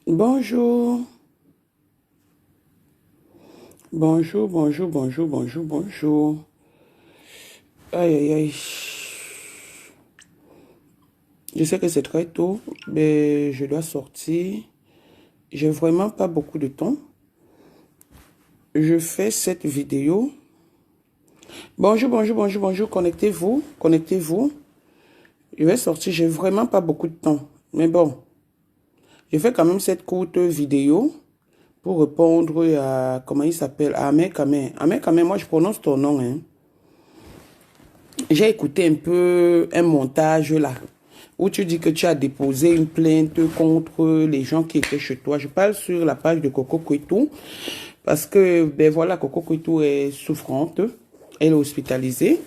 Bonjour, bonjour, bonjour, bonjour, bonjour, bonjour. Aïe, aïe, aïe. Je sais que c'est très tôt, mais je dois sortir. J'ai vraiment pas beaucoup de temps. Je fais cette vidéo. Bonjour, bonjour, bonjour, bonjour. Connectez-vous, connectez-vous. Je vais sortir, j'ai vraiment pas beaucoup de temps. Mais bon, je fais quand même cette courte vidéo pour répondre à, comment il s'appelle, à Ahmed Kamer. Ahmed Kamer, moi je prononce ton nom, hein. J'ai écouté un peu un montage là, où tu dis que tu as déposé une plainte contre les gens qui étaient chez toi. Je parle sur la page de Coco Kouitou, parce que, ben voilà, Coco Kouitou est souffrante, elle est hospitalisée.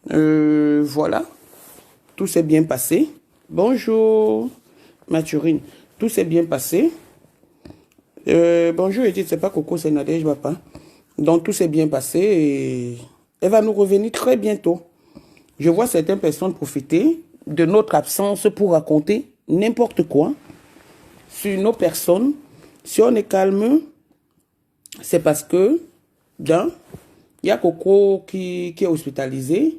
Voilà, tout s'est bien passé. Bonjour, Mathurine, tout s'est bien passé. Bonjour Edith, c'est pas Coco, c'est Nadège Papa. Donc tout s'est bien passé et elle va nous revenir très bientôt. Je vois certaines personnes profiter de notre absence pour raconter n'importe quoi sur nos personnes. Si on est calme, c'est parce que, d'un, il y a Coco qui est hospitalisé.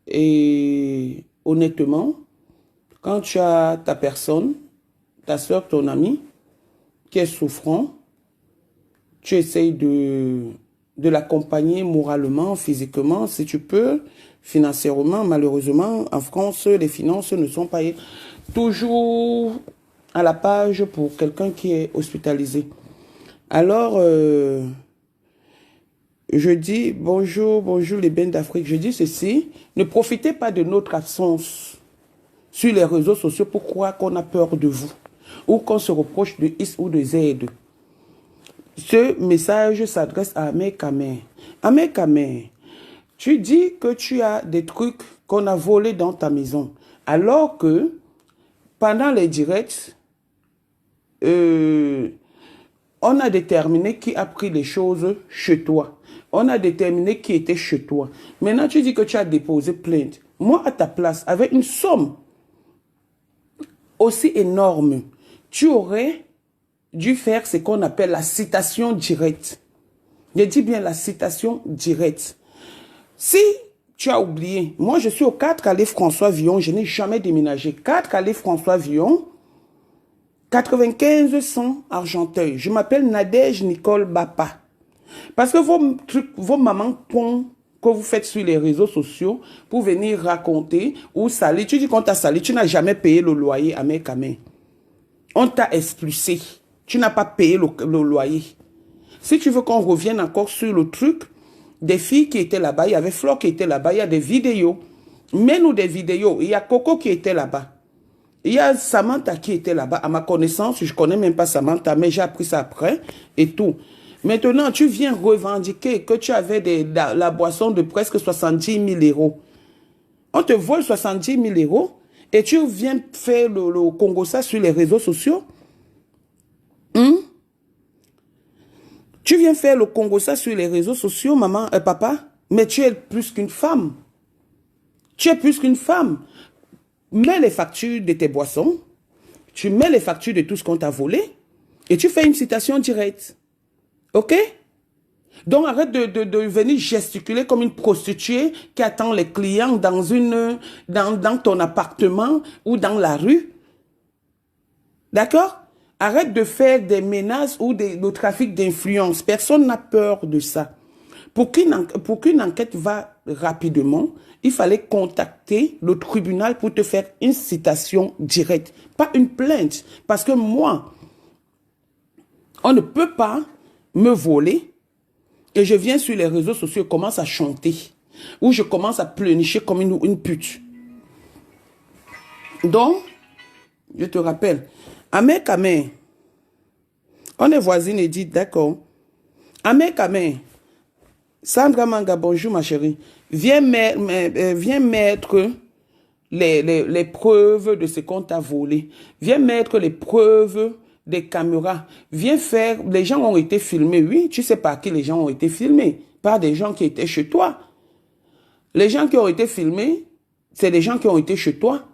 Et honnêtement, quand tu as ta personne, ta soeur, ton ami, qui est souffrant, tu essayes de l'accompagner moralement, physiquement, si tu peux, financièrement. Malheureusement, en France, les finances ne sont pas toujours à la page pour quelqu'un qui est hospitalisé. Alors, je dis bonjour, bonjour les bennes d'Afrique. Je dis ceci, ne profitez pas de notre absence sur les réseaux sociaux pour croire qu'on a peur de vous ou qu'on se reproche de X ou de Z. Ce message s'adresse à Ahmed Kamer. Ahmed Kamer, tu dis que tu as des trucs qu'on a volés dans ta maison. Alors que pendant les directs, on a déterminé qui a pris les choses chez toi. On a déterminé qui était chez toi. Maintenant, tu dis que tu as déposé plainte. Moi, à ta place, avec une somme aussi énorme, tu aurais dû faire ce qu'on appelle la citation directe. Je dis bien la citation directe. Si tu as oublié, moi je suis au 4 Allée François Villon, je n'ai jamais déménagé. 4 Allée François Villon, 95 100 Argenteuil. Je m'appelle Nadège Nicole Bapa. Parce que vos mamans ponts que vous faites sur les réseaux sociaux pour venir raconter ou salir, tu dis qu'on t'a sali, tu n'as jamais payé le loyer à mes camés. On t'a expulsé. Tu n'as pas payé le loyer. Si tu veux qu'on revienne encore sur le truc, des filles qui étaient là-bas, il y avait Flore qui était là-bas, il y a des vidéos. Mets-nous des vidéos. Il y a Coco qui était là-bas. Il y a Samantha qui était là-bas. À ma connaissance, je ne connais même pas Samantha, mais j'ai appris ça après et tout. Maintenant, tu viens revendiquer que tu avais la boisson de presque 70 000 euros. On te vole 70 000 euros et tu viens faire le Congo ça sur les réseaux sociaux. Tu viens faire le Congo ça sur les réseaux sociaux, maman, papa, mais tu es plus qu'une femme. Tu es plus qu'une femme. Mets les factures de tes boissons, tu mets les factures de tout ce qu'on t'a volé et tu fais une citation directe. OK? Donc arrête de venir gesticuler comme une prostituée qui attend les clients dans ton appartement ou dans la rue. D'accord? Arrête de faire des menaces ou le trafic d'influence. Personne n'a peur de ça. Pour qu'une enquête va rapidement, il fallait contacter le tribunal pour te faire une citation directe, pas une plainte. Parce que moi, on ne peut pas me voler et je viens sur les réseaux sociaux et commence à chanter. Ou je commence à pleurnicher comme une pute. Donc, je te rappelle, Ahmed Kamer, on est voisine et dit d'accord. Ahmed Kamer, Sandra Manga, bonjour ma chérie. Viens mettre les preuves de ce qu'on t'a volé. Viens mettre les preuves des caméras. Viens faire... Les gens ont été filmés, oui. Tu sais par qui les gens ont été filmés. Par des gens qui étaient chez toi. Les gens qui ont été filmés, c'est des gens qui ont été chez toi.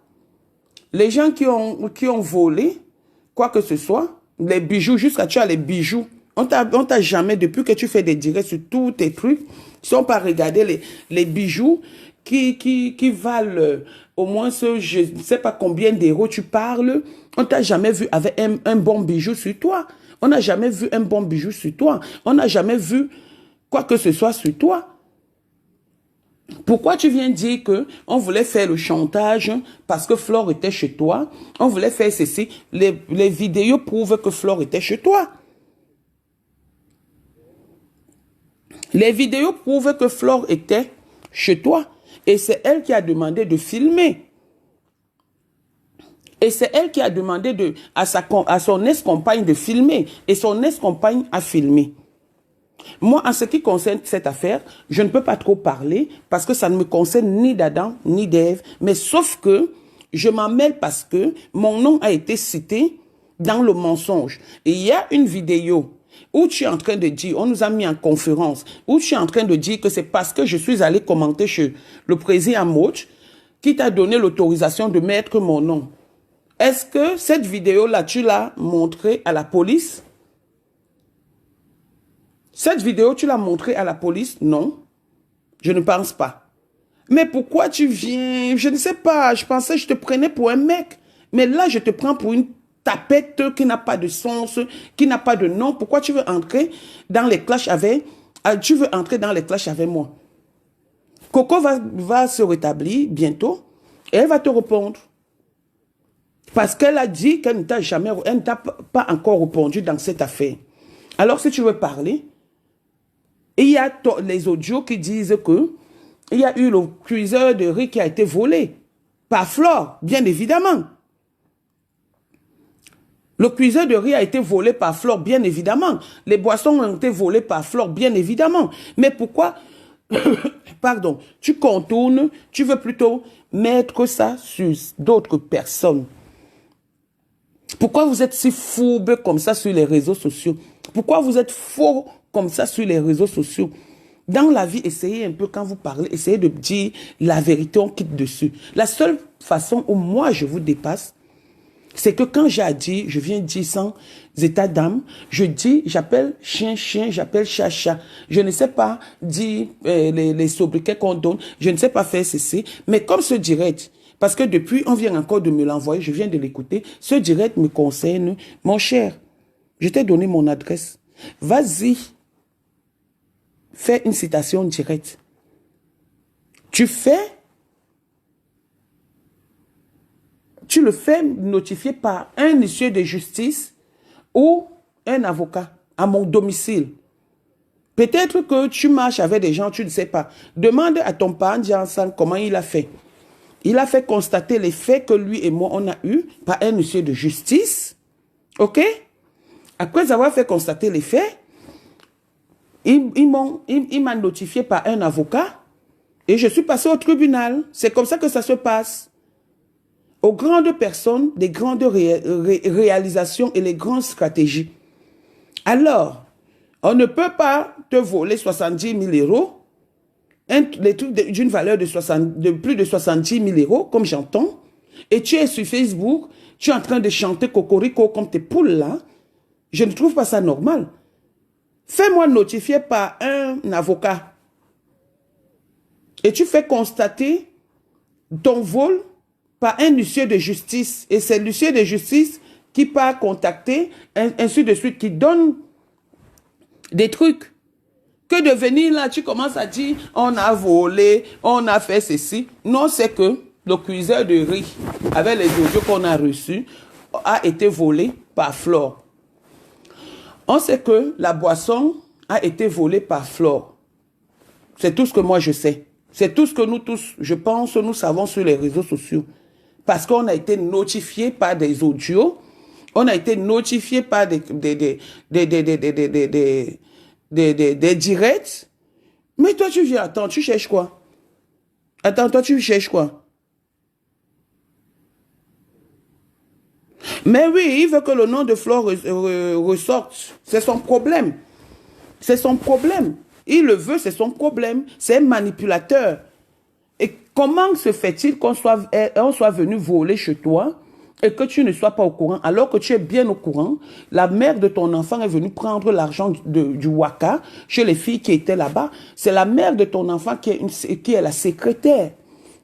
Les gens qui ont volé, quoi que ce soit, les bijoux, jusqu'à tu as les bijoux. On t'a jamais, depuis que tu fais des directs sur tous tes trucs, si on pas regarder les bijoux qui valent au moins je ne sais pas combien d'euros tu parles, on t'a jamais vu avec un bon bijou sur toi. On n'a jamais vu un bon bijou sur toi. On n'a jamais vu quoi que ce soit sur toi. Pourquoi tu viens dire que on voulait faire le chantage parce que Flore était chez toi? On voulait faire ceci. Les vidéos prouvent que Flore était chez toi. Les vidéos prouvent que Flore était chez toi. Et c'est elle qui a demandé de filmer. Et c'est elle qui a demandé à son ex-compagne de filmer. Et son ex-compagne a filmé. Moi, en ce qui concerne cette affaire, je ne peux pas trop parler parce que ça ne me concerne ni d'Adam ni d'Ève. Mais sauf que je m'en mêle parce que mon nom a été cité dans le mensonge. Et il y a une vidéo où tu es en train de dire, on nous a mis en conférence, où tu es en train de dire que c'est parce que je suis allé commenter chez le président Moch qui t'a donné l'autorisation de mettre mon nom. Est-ce que cette vidéo-là, tu l'as montrée à la police? Cette vidéo, tu l'as montrée à la police? Non, je ne pense pas. Mais pourquoi tu viens? Je ne sais pas, je pensais que je te prenais pour un mec. Mais là, je te prends pour une tapette qui n'a pas de sens, qui n'a pas de nom. Pourquoi tu veux entrer dans les clashs avec... Tu veux entrer dans les clashs avec moi? Coco va se rétablir bientôt et elle va te répondre. Parce qu'elle a dit qu'elle ne t'a jamais... Elle ne t'a pas encore répondu dans cette affaire. Alors, si tu veux parler... Il y a les audios qui disent que il y a eu le cuiseur de riz qui a été volé par Flore, bien évidemment. Le cuiseur de riz a été volé par Flore, bien évidemment. Les boissons ont été volées par Flore, bien évidemment. Mais pourquoi, pardon, tu contournes, tu veux plutôt mettre ça sur d'autres personnes? Pourquoi vous êtes si fourbe comme ça sur les réseaux sociaux? Pourquoi vous êtes faux comme ça sur les réseaux sociaux? Dans la vie, essayez un peu quand vous parlez, essayez de dire la vérité, on quitte dessus. La seule façon où moi je vous dépasse, c'est que quand j'ai à dire, je viens dire sans état d'âme, je dis, j'appelle chien, chien, j'appelle chat, chat. Je ne sais pas dire les sobriquets qu'on donne, je ne sais pas faire ceci, mais comme ce direct, parce que depuis, on vient encore de me l'envoyer, je viens de l'écouter, ce direct me concerne, mon cher, je t'ai donné mon adresse, vas-y, fais une citation directe. Tu le fais notifier par un huissier de justice ou un avocat à mon domicile. Peut-être que tu marches avec des gens, tu ne sais pas. Demande à ton parent Jansan comment il a fait. Il a fait constater les faits que lui et moi, on a eu par un huissier de justice. OK? Après avoir fait constater les faits, il m'a notifié par un avocat et je suis passé au tribunal. C'est comme ça que ça se passe. Aux grandes personnes, des grandes réalisations et les grandes stratégies. Alors, on ne peut pas te voler 70 000 euros, les trucs d'une valeur de plus de 70 000 euros, comme j'entends, et tu es sur Facebook, tu es en train de chanter Cocorico comme tes poules là. Je ne trouve pas ça normal. Fais-moi notifier par un avocat. Et tu fais constater ton vol par un huissier de justice. Et c'est l'huissier de justice qui part contacter, ainsi de suite, qui donne des trucs. Que de venir là, tu commences à dire, on a volé, on a fait ceci. Non, c'est que le cuiseur de riz, avec les audios qu'on a reçus, a été volé par Flore. On sait que la boisson a été volée par Flore. C'est tout ce que moi je sais. C'est tout ce que nous tous, je pense, nous savons sur les réseaux sociaux. Parce qu'on a été notifié par des audios, on a été notifié par des directs. Mais toi, tu viens, attends, tu cherches quoi? Attends, toi, tu cherches quoi? Mais oui, il veut que le nom de Flore ressorte. C'est son problème. C'est son problème. Il le veut, c'est son problème. C'est un manipulateur. Et comment se fait-il qu'on soit venu voler chez toi et que tu ne sois pas au courant, alors que tu es bien au courant, la mère de ton enfant est venue prendre l'argent du Waka chez les filles qui étaient là-bas. C'est la mère de ton enfant qui est la secrétaire,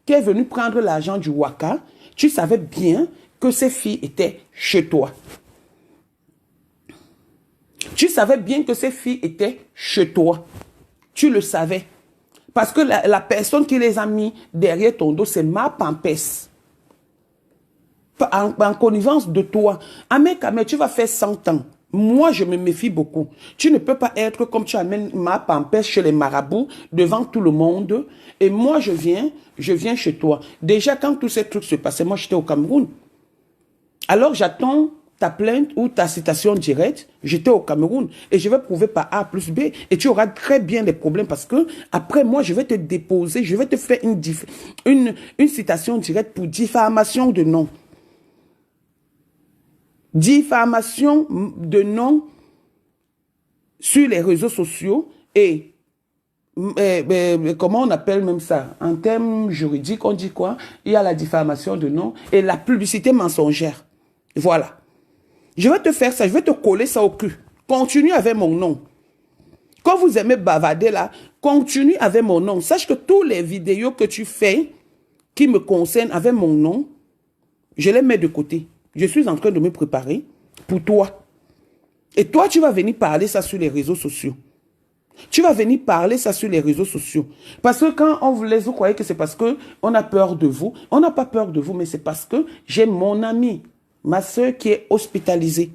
qui est venue prendre l'argent du Waka. Tu savais bien que ces filles étaient chez toi. Tu savais bien que ces filles étaient chez toi. Tu le savais. Parce que la personne qui les a mis derrière ton dos, c'est ma pampesse. En connivence de toi. Amen, tu vas faire 100 ans. Moi, je me méfie beaucoup. Tu ne peux pas être comme tu amènes ma pampesse chez les marabouts devant tout le monde. Et moi, je viens chez toi. Déjà, quand tous ces trucs se passaient, moi, j'étais au Cameroun. Alors, j'attends ta plainte ou ta citation directe. J'étais au Cameroun et je vais prouver par A plus B. Et tu auras très bien des problèmes parce que après, moi, je vais te déposer, je vais te faire une citation directe pour diffamation de nom. Diffamation de nom sur les réseaux sociaux et comment on appelle même ça? En termes juridiques, on dit quoi? Il y a la diffamation de nom et la publicité mensongère. Voilà. Je vais te faire ça, je vais te coller ça au cul. Continue avec mon nom. Quand vous aimez bavarder là, continue avec mon nom. Sache que tous les vidéos que tu fais qui me concernent avec mon nom, je les mets de côté. Je suis en train de me préparer pour toi. Et toi, tu vas venir parler ça sur les réseaux sociaux. Tu vas venir parler ça sur les réseaux sociaux. Parce que quand on vous laisse, vous croyez que c'est parce qu'on a peur de vous. On n'a pas peur de vous, mais c'est parce que j'ai mon amie, ma soeur qui est hospitalisée.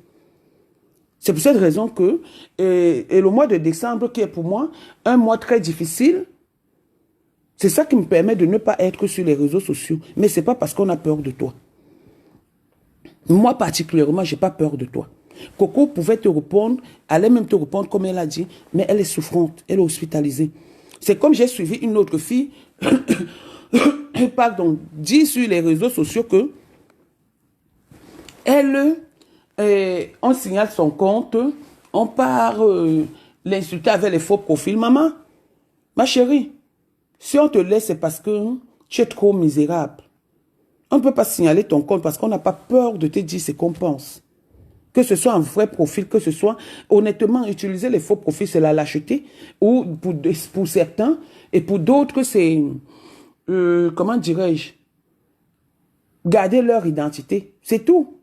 C'est pour cette raison que et le mois de décembre, qui est pour moi un mois très difficile, c'est ça qui me permet de ne pas être sur les réseaux sociaux. Mais ce n'est pas parce qu'on a peur de toi. Moi particulièrement, je n'ai pas peur de toi. Coco pouvait te répondre, allait même te répondre comme elle a dit, mais elle est souffrante, elle est hospitalisée. C'est comme j'ai suivi une autre fille, pardon, dit sur les réseaux sociaux que elle, on signale son compte, on part l'insulter avec les faux profils. Maman, ma chérie, si on te laisse, c'est parce que tu es trop misérable. On ne peut pas signaler ton compte parce qu'on n'a pas peur de te dire ce qu'on pense. Que ce soit un vrai profil, que ce soit, honnêtement, utiliser les faux profils, c'est la lâcheté. Ou pour certains, et pour d'autres, c'est, comment dirais-je, garder leur identité. C'est tout.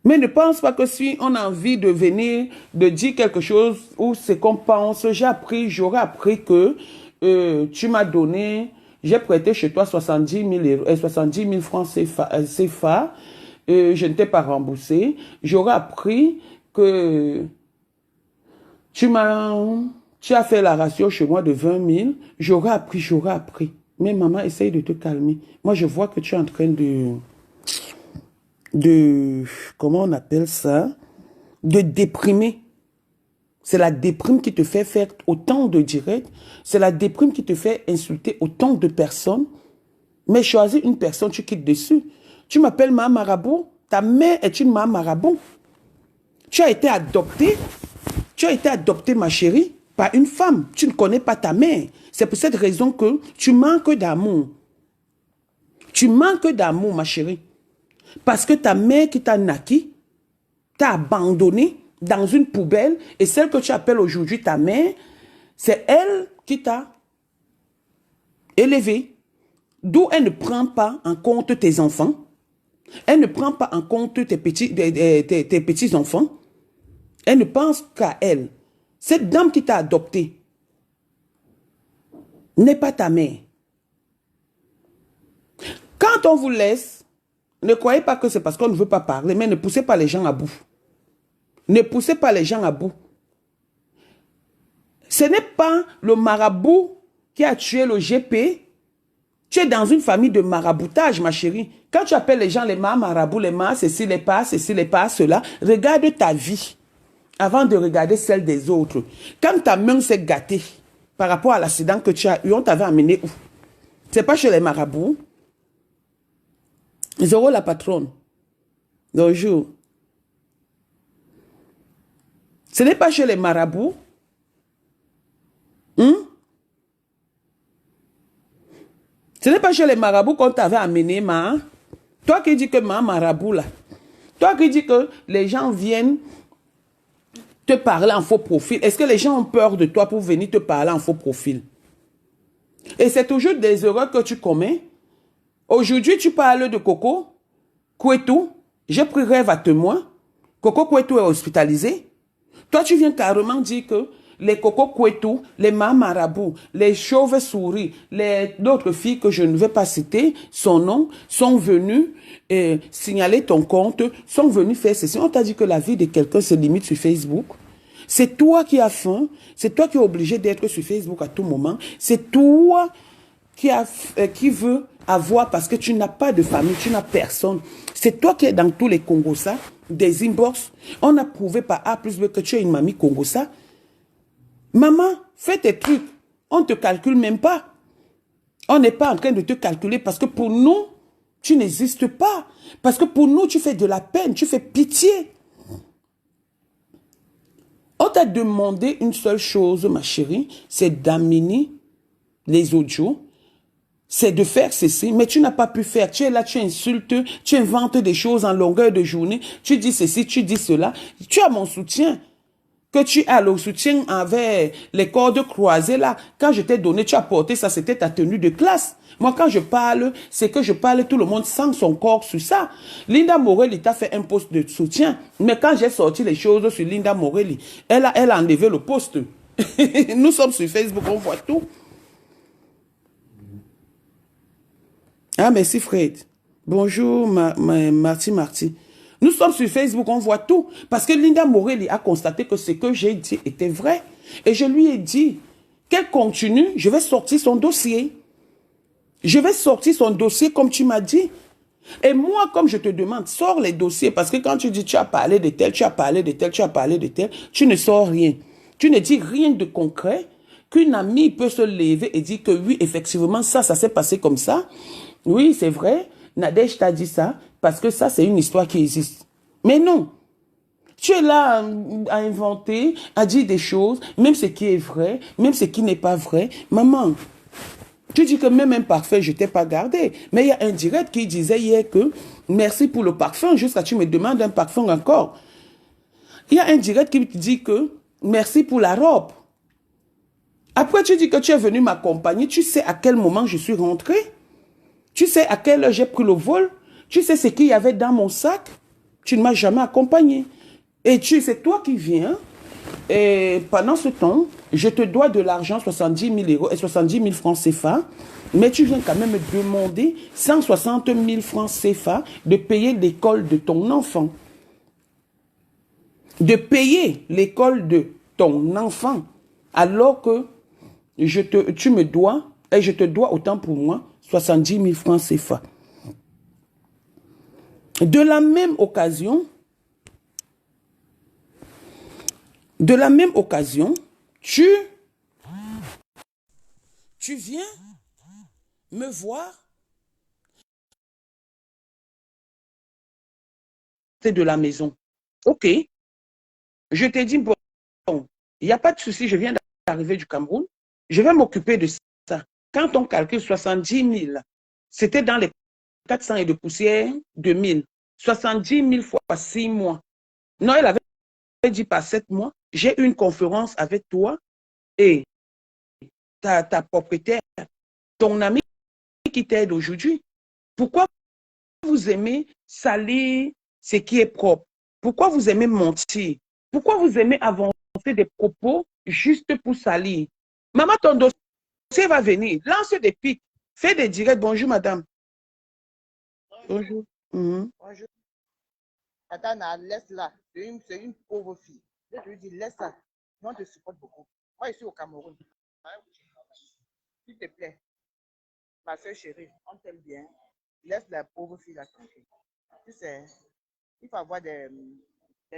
Mais ne pense pas que si on a envie de venir, de dire quelque chose, ou ce qu'on pense, j'aurais appris que tu m'as donné... J'ai prêté chez toi 70 000 francs CFA. Je ne t'ai pas remboursé. J'aurais appris que tu as fait la ration chez moi de 20 000. J'aurais appris. Mais maman, essaye de te calmer. Moi, je vois que tu es en train comment on appelle ça? De déprimer. C'est la déprime qui te fait faire autant de directs. C'est la déprime qui te fait insulter autant de personnes. Mais choisis une personne, tu quittes dessus. Tu m'appelles ma marabout. Ta mère est une ma marabout. Tu as été adoptée. Tu as été adoptée, ma chérie, par une femme. Tu ne connais pas ta mère. C'est pour cette raison que tu manques d'amour. Tu manques d'amour, ma chérie. Parce que ta mère qui t'a naquis, t'a abandonné dans une poubelle, et celle que tu appelles aujourd'hui ta mère, c'est elle qui t'a élevé. D'où elle ne prend pas en compte tes enfants. Elle ne prend pas en compte tes petits-enfants. Elle ne pense qu'à elle. Cette dame qui t'a adopté n'est pas ta mère. Quand on vous laisse, ne croyez pas que c'est parce qu'on ne veut pas parler, mais ne poussez pas les gens à bout. Ne poussez pas les gens à bout. Ce n'est pas le marabout qui a tué le GP. Tu es dans une famille de maraboutage, ma chérie. Quand tu appelles les gens les marabouts, les ceci, les pas, cela, regarde ta vie avant de regarder celle des autres. Quand ta main s'est gâtée par rapport à l'accident que tu as eu, on t'avait amené où? C'est pas chez les marabouts. Zéro la patronne. Bonjour. Ce n'est pas chez les marabouts. Ce n'est pas chez les marabouts qu'on t'avait amené, ma. Toi qui dis que ma marabout là, toi qui dis que les gens viennent te parler en faux profil, est-ce que les gens ont peur de toi pour venir te parler en faux profil? Et c'est toujours des erreurs que tu commets. Aujourd'hui, tu parles de Coco Kouetou. J'ai pris rêve à témoin. Coco Kouetou est hospitalisé. Toi, tu viens carrément dire que les Coco Kouetou, les Mamarabou, les chauves-souris, d'autres filles que je ne vais pas citer, son nom, sont venus signaler ton compte, sont venus faire ceci. On t'a dit que la vie de quelqu'un se limite sur Facebook. C'est toi qui as faim, c'est toi qui es obligé d'être sur Facebook à tout moment, c'est toi qui veux avoir parce que tu n'as pas de famille, tu n'as personne. C'est toi qui es dans tous les Congossa, des inbox. On a prouvé par A plus B que tu es une mamie Congossa. Maman, fais tes trucs. On ne te calcule même pas. On n'est pas en train de te calculer parce que pour nous, tu n'existes pas. Parce que pour nous, tu fais de la peine, tu fais pitié. On t'a demandé une seule chose, ma chérie, c'est d'amener les audios, c'est de faire ceci, mais tu n'as pas pu faire. Tu es là, tu insultes, tu inventes des choses en longueur de journée, tu dis ceci, tu dis cela. Tu as mon soutien. Que tu as le soutien avec les cordes croisées là. Quand je t'ai donné, tu as porté ça, c'était ta tenue de classe. Moi, quand je parle, c'est que je parle, tout le monde sent son corps sur ça. Linda Morelli t'a fait un post de soutien. Mais quand j'ai sorti les choses sur Linda Morelli, elle a enlevé le post. Nous sommes sur Facebook, on voit tout. Ah, merci Fred. Bonjour Marty. Nous sommes sur Facebook, on voit tout. Parce que Linda Morelli a constaté que ce que j'ai dit était vrai. Et je lui ai dit qu'elle continue, je vais sortir son dossier. Je vais sortir son dossier comme tu m'as dit. Et moi, comme je te demande, sors les dossiers. Parce que quand tu dis tu as parlé de tel, tu as parlé de tel, tu as parlé de tel, tu ne sors rien. Tu ne dis rien de concret qu'une amie peut se lever et dire que oui, effectivement, ça s'est passé comme ça. Oui, c'est vrai. Nadège t'a dit ça parce que ça, c'est une histoire qui existe. Mais non. Tu es là à inventer, à dire des choses, même ce qui est vrai, même ce qui n'est pas vrai. Maman, tu dis que même un parfum, je ne t'ai pas gardé. Mais il y a un direct qui disait hier que merci pour le parfum, jusqu'à tu me demandes un parfum encore. Il y a un direct qui dit que merci pour la robe. Après, tu dis que tu es venu m'accompagner. Tu sais à quel moment je suis rentrée? Tu sais à quelle heure j'ai pris le vol? Tu sais ce qu'il y avait dans mon sac? Tu ne m'as jamais accompagné. Et c'est toi qui viens. Et pendant ce temps, je te dois de l'argent, 70 000 euros et 70 000 francs CFA. Mais tu viens quand même me demander 160 000 francs CFA de payer l'école de ton enfant. De payer l'école de ton enfant. Alors que tu me dois, et je te dois autant pour moi, 70 000 francs CFA. De la même occasion, tu viens me voir de la maison. Ok. Je t'ai dit, bon, il n'y a pas de souci, je viens d'arriver du Cameroun. Je vais m'occuper de ça. Quand on calcule 70 000, c'était dans les 400 et de poussière 2000. 70 000 fois 6 mois. Non, elle avait dit par 7 mois. J'ai eu une conférence avec toi et ta propriétaire, ton ami qui t'aide aujourd'hui. Pourquoi vous aimez salir ce qui est propre? Pourquoi vous aimez mentir? Pourquoi vous aimez avancer des propos juste pour salir? Maman, ton dossier va venir. Lance des pics. Fais des directs. Bonjour, madame. Bonjour. Bonjour. Attends, laisse-la. C'est une pauvre fille. Je lui dis, laisse-la. Moi, je te supporte beaucoup. Moi, je suis au Cameroun. S'il te plaît. Ma soeur chérie, on t'aime bien. Laisse la pauvre fille là tranquille. Tu sais, il faut avoir des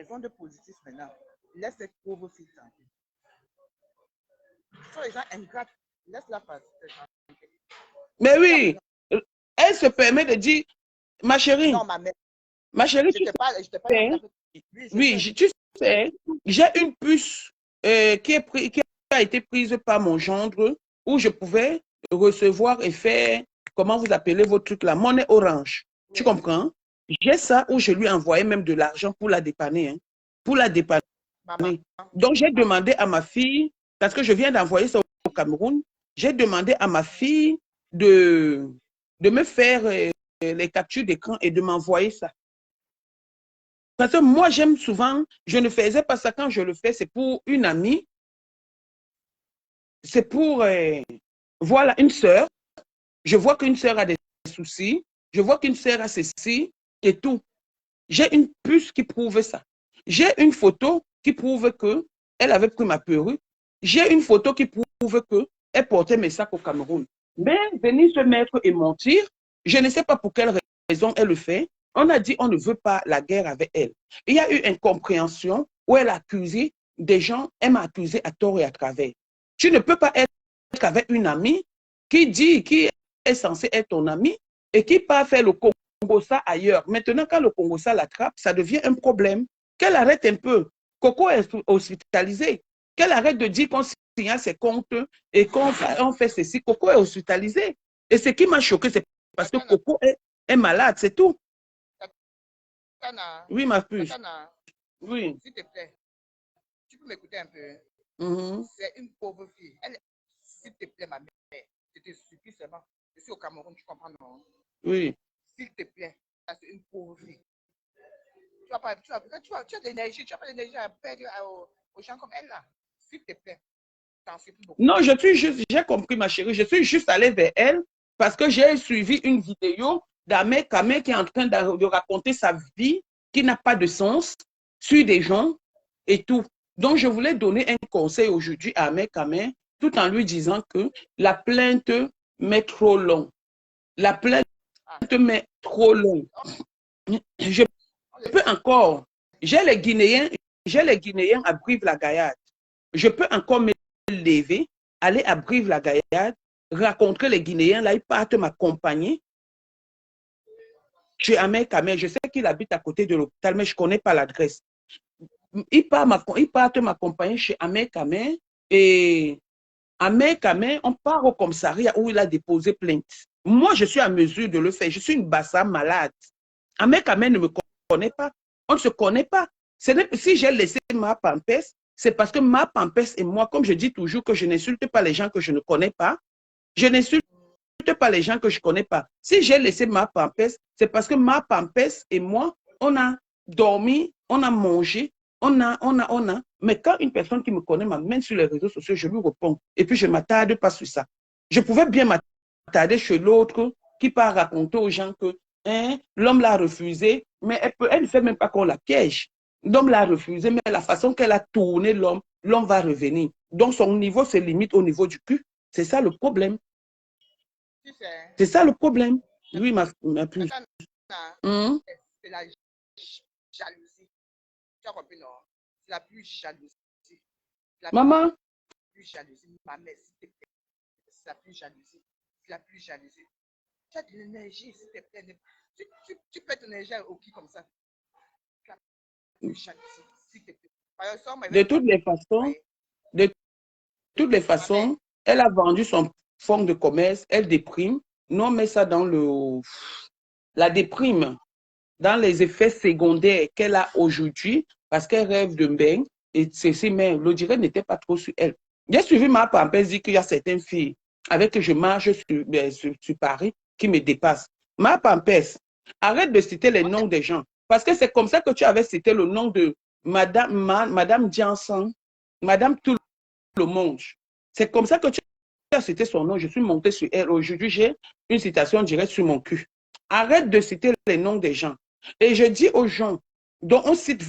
ondes positives maintenant. Laisse cette pauvre fille tranquille. Ce sont les gens ingrates. Laisse-la passer. Mais oui, elle se permet de dire, ma chérie. Non, ma mère. Ma chérie, je te parle. Oui, tu sais, j'ai une puce qui a été prise par mon gendre où je pouvais recevoir et faire, comment vous appelez votre truc là, monnaie orange. Tu Oui. comprends? J'ai ça où je lui ai envoyé même de l'argent pour la dépanner. Hein, pour la dépanner. Maman. Donc, j'ai demandé à ma fille, parce que je viens d'envoyer ça au Cameroun, j'ai demandé à ma fille de, de me faire les captures d'écran et de m'envoyer ça. Parce que moi, j'aime souvent, je ne faisais pas ça quand je le fais, c'est pour une amie, c'est pour, voilà, une sœur. Je vois qu'une sœur a des soucis, je vois qu'une sœur a ceci et tout. J'ai une puce qui prouve ça. J'ai une photo qui prouve qu'elle avait pris ma perruque. J'ai une photo qui prouve qu'elle portait mes sacs au Cameroun. Mais venir se mettre et mentir, je ne sais pas pour quelle raison elle le fait. On a dit on ne veut pas la guerre avec elle. Il y a eu incompréhension où elle a accusé des gens, elle m'a accusé à tort et à travers. Tu ne peux pas être avec une amie qui est censée être ton amie et qui part faire le Congo-Ça ailleurs. Maintenant, quand le Congo-Ça l'attrape, ça devient un problème. Qu'elle arrête un peu. Coco est hospitalisé. Qu'elle arrête de dire qu'on signe ses comptes et qu'on fait ceci. Coco est hospitalisé. Et ce qui m'a choqué, c'est parce que Tatiana, Coco est malade, c'est tout. Tatiana, Oui, ma puce. Tatiana, Oui. s'il te plaît, tu peux m'écouter un peu. Mhm. C'est une pauvre fille. Elle, s'il te plaît, ma mère, je te supplie seulement. Je suis au Cameroun, tu comprends, non? Oui. S'il te plaît, c'est une pauvre fille. Tu as, pas, tu as de l'énergie, tu n'as pas d'énergie à perdre aux gens comme elle là. S'il te plaît, t'en supplie beaucoup. Non, je suis juste, j'ai compris, ma chérie, je suis juste allée vers elle parce que j'ai suivi une vidéo d'Ahmed Kamé qui est en train de raconter sa vie qui n'a pas de sens sur des gens et tout. Donc, je voulais donner un conseil aujourd'hui à Ahmed Kamé tout en lui disant que la plainte met trop long. La plainte Ah, met trop long. Je on le peux sait. encore, j'ai les Guinéens à Brive-la-Gaillarde. Je peux encore me lever, aller à Brive-la-Gaillarde, rencontrer les Guinéens, là, ils partent m'accompagner. Je suis Ahmed Kamel, je sais qu'il habite à côté de l'hôpital, mais je ne connais pas l'adresse. Ils partent m'accompagner chez Ahmed Kamel et Ahmed Kamel, on part au commissariat où il a déposé plainte. Moi, je suis à mesure de le faire. Je suis une bassa malade. Ahmed Kamel ne me connaît pas. On ne se connaît pas. Si j'ai laissé ma pampès, c'est parce que ma pampès et moi, comme je dis toujours que je n'insulte pas les gens que je ne connais pas, je n'insulte pas les gens que je ne connais pas. Si j'ai laissé ma pampès, c'est parce que ma pampès et moi, on a dormi, on a mangé, on a. Mais quand une personne qui me connaît m'amène sur les réseaux sociaux, je lui réponds. Et puis, je ne m'attarde pas sur ça. Je pouvais bien m'attarder chez l'autre qui part raconter aux gens que hein, l'homme l'a refusé, mais elle ne fait même pas qu'on la piège. L'homme l'a refusé, mais la façon qu'elle a tourné l'homme va revenir. Donc, son niveau se limite au niveau du cul. C'est ça le problème. Tu sais, C'est ça le problème. Oui, ma puce. Tatiana, Hum? c'est la jalousie. Tu as compris, non? C'est la plus jalousie. La Maman, plus jalousie. Ma mère, s'il te plaît. C'est la plus jalousie. C'est la plus jalousie. Tu as de l'énergie, s'il te plaît. Tu peux ton énergie au qui comme ça. La plus jalousie, s'il te plaît. Par exemple, elle de veut toutes prendre. les façons, Ouais. de toutes les Ma mère, façons, elle a vendu son fonds de commerce, elle déprime. Nous, on met ça dans la déprime, dans les effets secondaires qu'elle a aujourd'hui, parce qu'elle rêve de bain, et ceci, mais le direct n'était pas trop sur elle. J'ai suivi ma pampesse, dit qu'il y a certaines filles avec qui je marche sur Paris qui me dépassent. Ma pampesse, arrête de citer les noms des gens, parce que c'est comme ça que tu avais cité le nom de Madame Dianson, Madame tout le monde. C'est comme ça que tu as cité son nom. Je suis montée sur elle. Aujourd'hui, j'ai une citation directe sur mon cul. Arrête de citer les noms des gens. Et je dis aux gens dont on cite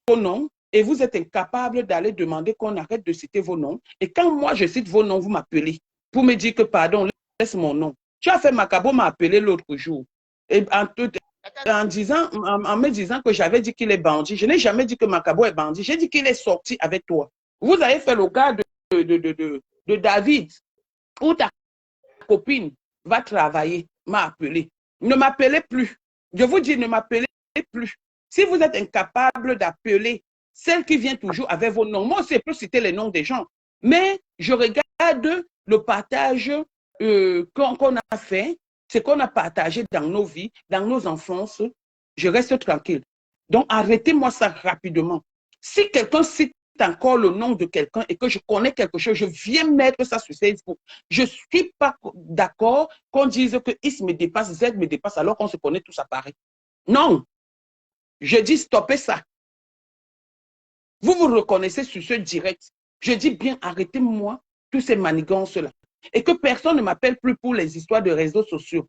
vos noms et vous êtes incapable d'aller demander qu'on arrête de citer vos noms. Et quand moi, je cite vos noms, vous m'appelez pour me dire que, pardon, laisse mon nom. Tu as fait Macabo m'a appelé l'autre jour. Et en me disant que j'avais dit qu'il est bandit, je n'ai jamais dit que Macabo est bandit. J'ai dit qu'il est sorti avec toi. Vous avez fait le cas de David, où ta copine va travailler, m'a appelé. Ne m'appelez plus. Je vous dis, ne m'appelez plus. Si vous êtes incapable d'appeler celle qui vient toujours avec vos noms, moi aussi, je peux citer les noms des gens, mais je regarde le partage qu'on a fait ce qu'on a partagé dans nos vies, dans nos enfances, je reste tranquille. Donc, arrêtez-moi ça rapidement. Si quelqu'un cite encore le nom de quelqu'un et que je connais quelque chose, je viens mettre ça sur Facebook. Je ne suis pas d'accord qu'on dise que X me dépasse, Z me dépasse, alors qu'on se connaît tous à Paris. Non. Je dis stoppez ça. Vous vous reconnaissez sur ce direct. Je dis bien, arrêtez-moi tous ces manigances-là. Et que personne ne m'appelle plus pour les histoires de réseaux sociaux.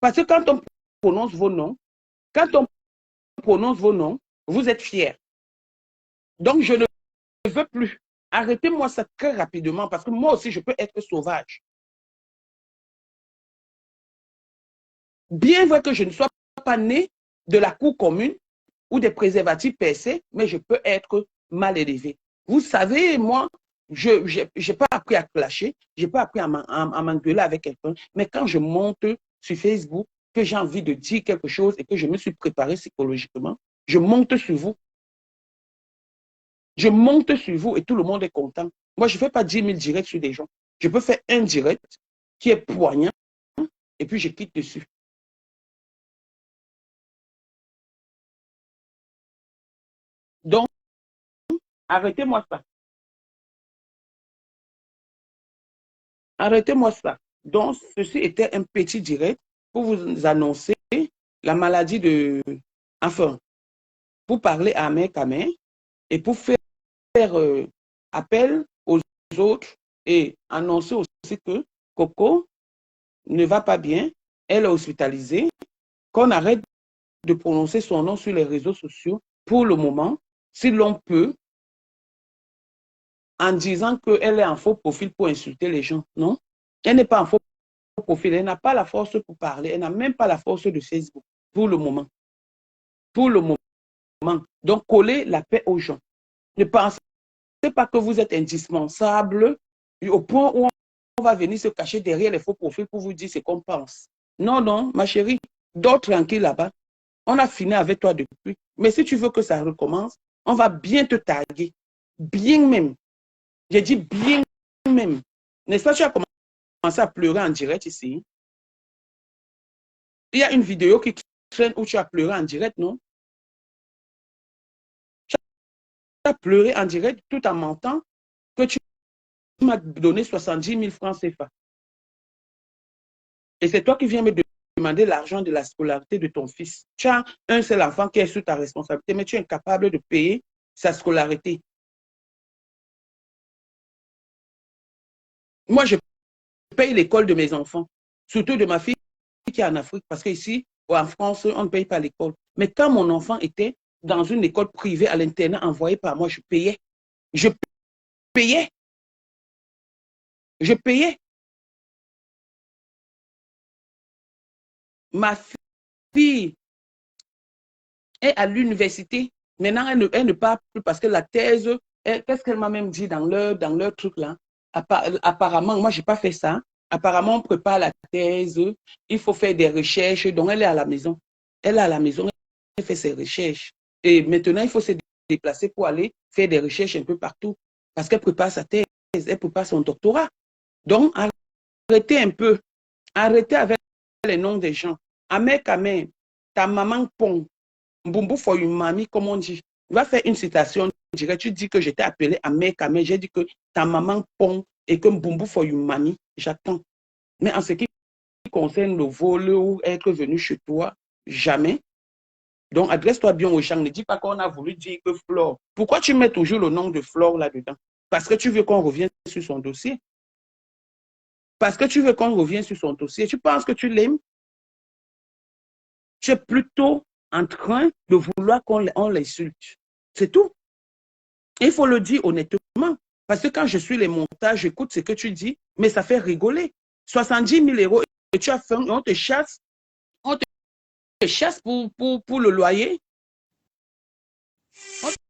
Parce que quand on prononce vos noms, vous êtes fiers. Donc, je ne veux plus. Arrêtez-moi ça très rapidement parce que moi aussi, je peux être sauvage. Bien vrai que je ne sois pas né de la cour commune ou des préservatifs percés, mais je peux être mal élevé. Vous savez, moi, je n'ai pas appris à clasher, je n'ai pas appris à m'engueuler avec quelqu'un, mais quand je monte sur Facebook, que j'ai envie de dire quelque chose et que je me suis préparé psychologiquement, je monte sur vous. Je monte sur vous et tout le monde est content. Moi, je ne fais pas 10 000 directs sur des gens. Je peux faire un direct qui est poignant et puis je quitte dessus. Donc, arrêtez-moi ça. Arrêtez-moi ça. Donc, ceci était un petit direct pour vous annoncer la maladie de... Enfin, pour parler à main qu'à main et pour faire appel aux autres et annoncer aussi que Coco ne va pas bien, elle est hospitalisée, qu'on arrête de prononcer son nom sur les réseaux sociaux pour le moment, si l'on peut, en disant qu'elle est en faux profil pour insulter les gens. Non, elle n'est pas en faux profil, elle n'a pas la force pour parler, elle n'a même pas la force de Facebook pour le moment. Pour le moment. Donc, coller la paix aux gens. Ne pensez pas que vous êtes indispensable au point où on va venir se cacher derrière les faux profils pour vous dire ce qu'on pense. Non, non, ma chérie, dors tranquille là-bas. On a fini avec toi depuis. Mais si tu veux que ça recommence, on va bien te taguer. Bien même. J'ai dit bien même. N'est-ce pas, tu as commencé à pleurer en direct ici. Il y a une vidéo qui traîne où tu as pleuré en direct, non? Tu as pleuré en direct tout en mentant que tu m'as donné 70 000 francs CFA. Et c'est toi qui viens me demander l'argent de la scolarité de ton fils. Tu as un seul enfant qui est sous ta responsabilité, mais tu es incapable de payer sa scolarité. Moi, je paye l'école de mes enfants, surtout de ma fille qui est en Afrique, parce qu'ici, en France, on ne paye pas l'école. Mais quand mon enfant était dans une école privée à l'internat envoyée par moi, je payais. Je payais. Je payais. Ma fille est à l'université. Maintenant, elle ne parle plus parce que la thèse, qu'est-ce qu'elle m'a même dit dans leur truc là? Apparemment, moi, je n'ai pas fait ça. Apparemment, on prépare la thèse, il faut faire des recherches. Donc, elle est à la maison. Elle est à la maison, elle fait ses recherches. Et maintenant, il faut se déplacer pour aller faire des recherches un peu partout. Parce qu'elle prépare sa thèse, elle prépare son doctorat. Donc, arrêtez un peu. Arrêtez avec les noms des gens. Amek, ta maman pong. Mbumbu for une mamie, comme on dit. Tu vas faire une citation directe. Tu dis que je t'ai appelé Amek, j'ai dit que ta maman pong et que Mbumbu for une mamie. J'attends. Mais en ce qui concerne le vol ou être venu chez toi, jamais. Donc, adresse-toi bien aux gens. Ne dis pas qu'on a voulu dire que Flore. Pourquoi tu mets toujours le nom de Flore là-dedans? Parce que tu veux qu'on revienne sur son dossier. Parce que tu veux qu'on revienne sur son dossier. Tu penses que tu l'aimes? Tu es plutôt en train de vouloir qu'on l'insulte. C'est tout. Il faut le dire honnêtement. Parce que quand je suis les montages, j'écoute ce que tu dis, mais ça fait rigoler. 70 000 euros et tu as faim, on te chasse pour le loyer. On